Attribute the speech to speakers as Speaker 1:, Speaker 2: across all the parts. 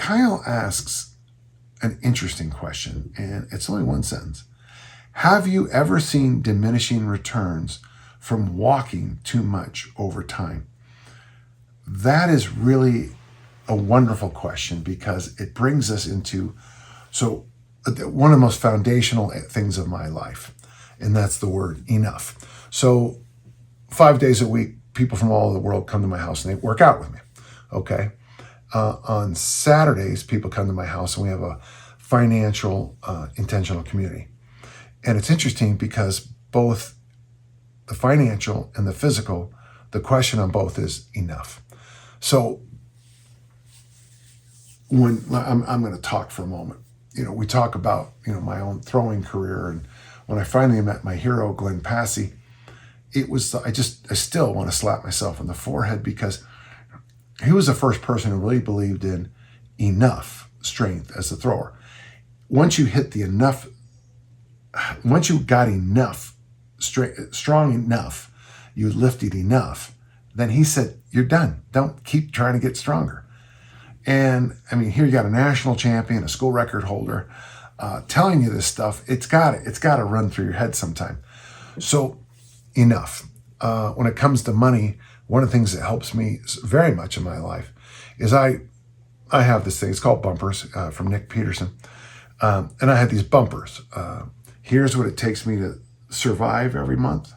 Speaker 1: Kyle asks an interesting question, and it's only one sentence. Have you ever seen diminishing returns from walking too much over time? That is really a wonderful question, because it brings us into one of the most foundational things of my life, and that's the word enough. So 5 days a week, people from all over the world come to my house and they work out with me. Okay. On Saturdays, people come to my house and we have a financial, intentional community. And it's interesting because both the financial and the physical, the question on both is enough. So when I'm going to talk for a moment, we talk about, my own throwing career. And when I finally met my hero, Glenn Passy, I still want to slap myself on the forehead, because he was the first person who really believed in enough strength as a thrower. Once you got enough, strong enough, you lifted enough, then he said, you're done. Don't keep trying to get stronger. And I mean, here you got a national champion, a school record holder, telling you this stuff. It's got to run through your head sometime. So enough. When it comes to money, one of the things that helps me very much in my life is I have this thing. It's called bumpers, from Nick Peterson. And I had these bumpers. Here's what it takes me to survive every month.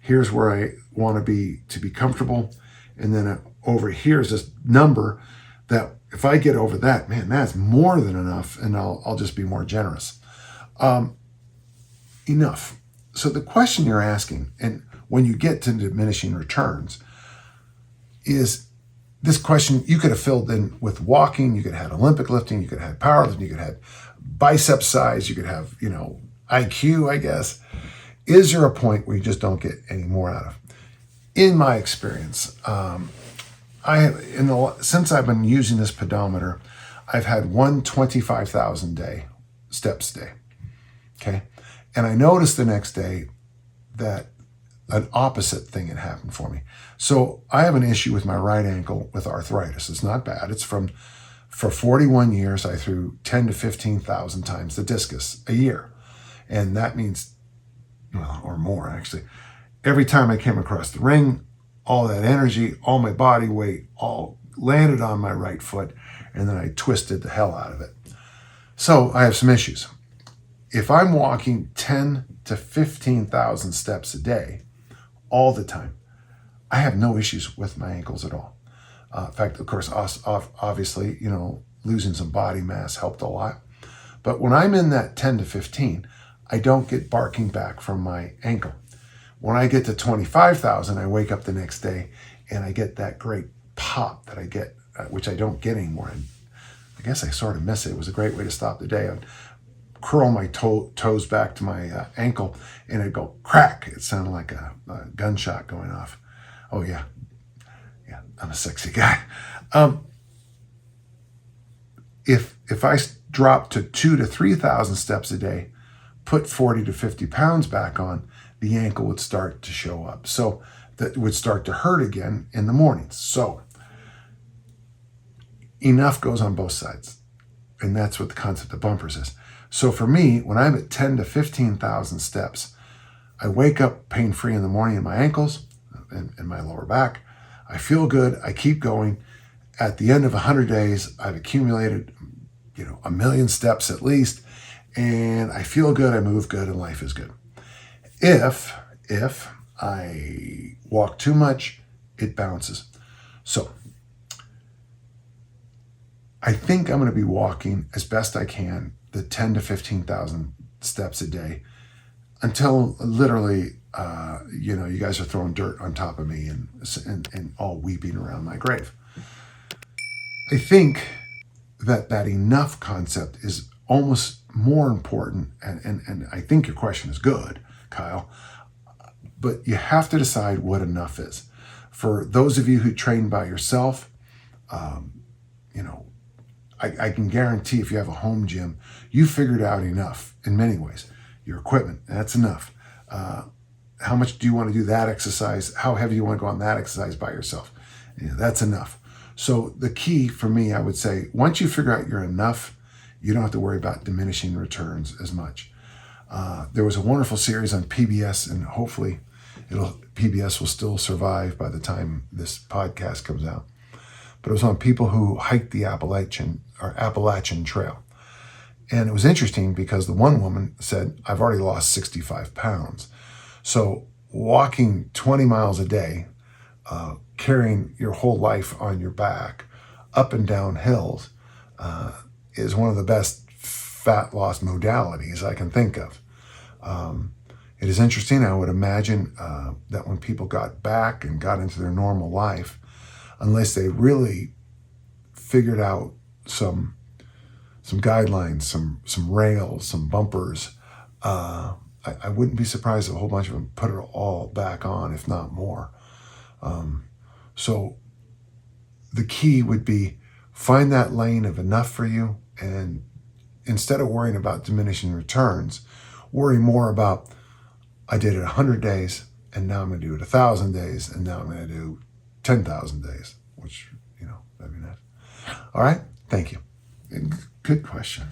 Speaker 1: Here's where I want to be comfortable. And then over here is this number that if I get over that, man, that's more than enough. And I'll just be more generous. Enough. So the question you're asking, and when you get to diminishing returns, is this question you could have filled in with walking, you could have had Olympic lifting, you could have had powerlifting, you could have had bicep size, you could have, IQ, I guess. Is there a point where you just don't get any more out of? In my experience, since I've been using this pedometer, I've had 125,000 steps a day. Okay. And I noticed the next day that an opposite thing had happened for me. So I have an issue with my right ankle with arthritis. It's not bad. It's for 41 years, I threw 10 to 15,000 times the discus a year. And that means, or more actually, every time I came across the ring, all that energy, all my body weight, all landed on my right foot, and then I twisted the hell out of it. So I have some issues. If I'm walking 10 to 15,000 steps a day, all the time, I have no issues with my ankles at all. In fact, of course, obviously, losing some body mass helped a lot. But when I'm in that 10 to 15, I don't get barking back from my ankle. When I get to 25,000, I wake up the next day and I get that great pop that I get, which I don't get anymore. And I guess I sort of miss it. It was a great way to stop the day. I'd curl my toes back to my ankle and it'd go crack. It sounded like a gunshot going off. Oh yeah, I'm a sexy guy. If I drop to 2,000 to 3,000 steps a day, put 40 to 50 pounds back on, the ankle would start to show up. So that would start to hurt again in the mornings. So enough goes on both sides. And that's what the concept of bumpers is. So for me, when I'm at 10 to 15,000 steps, I wake up pain-free in the morning in my ankles and my lower back. I feel good. I keep going. At the end of 100 days, I've accumulated, 1 million steps at least, and I feel good. I move good, and life is good. If I walk too much, it bounces. So I think I'm going to be walking as best I can the 10 to 15,000 steps a day until literally, you guys are throwing dirt on top of me and all weeping around my grave. I think that enough concept is almost more important, and I think your question is good, Kyle, but you have to decide what enough is. For those of you who train by yourself, I can guarantee if you have a home gym, you figured out enough in many ways. Your equipment, that's enough. How much do you want to do that exercise? How heavy you want to go on that exercise by yourself? That's enough. So the key for me, I would say, once you figure out you're enough, you don't have to worry about diminishing returns as much. There was a wonderful series on PBS, and hopefully PBS will still survive by the time this podcast comes out. But it was on people who hiked the Appalachian Trail. And it was interesting because the one woman said, I've already lost 65 pounds. So walking 20 miles a day, carrying your whole life on your back, up and down hills, is one of the best fat loss modalities I can think of. It is interesting. I would imagine that when people got back and got into their normal life, unless they really figured out some guidelines, some rails, some bumpers, I wouldn't be surprised if a whole bunch of them put it all back on, if not more. So the key would be find that lane of enough for you, and instead of worrying about diminishing returns, worry more about, I did it 100 days, and now I'm going to do it 1,000 days, and now I'm going to do 10,000 days, which, that'd be nice. All right. Thank you. Good question.